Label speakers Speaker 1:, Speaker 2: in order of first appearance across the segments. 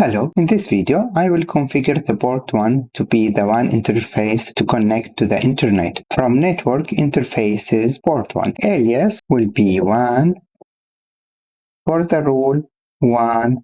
Speaker 1: Hello, in this video I will configure the port 1 to be the WAN interface to connect to the internet. From network interfaces port 1, alias will be WAN, for the rule 1,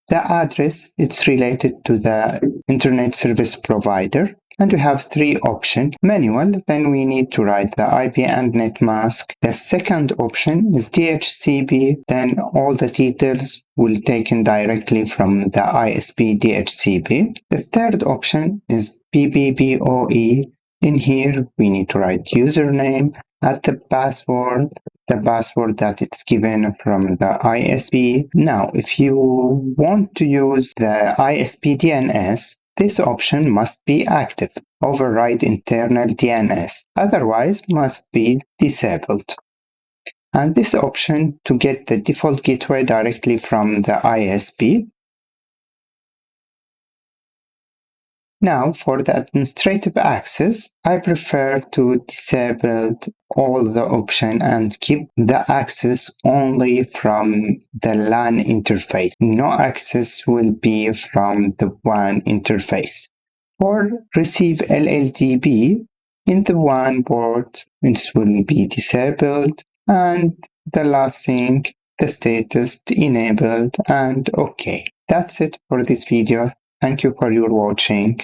Speaker 1: the address it's related to the internet service provider, and we have three options. Manual, then we need to write the IP and net mask. The second option is DHCP, then all the details will taken directly from the ISP DHCP. The third option is PBPoE. In here we need to write username at the password that it's given from the ISP. Now, if you want to use the ISP DNS, this option must be active. Override internal DNS, otherwise must be disabled. And this option to get the default gateway directly from the ISP. Now, for the administrative access, I prefer to disable all the options and keep the access only from the LAN interface. No access will be from the WAN interface. For receive LLDB in the WAN port, it will be disabled. And the last thing, the status enabled and OK. That's it for this video. Thank you for your watching.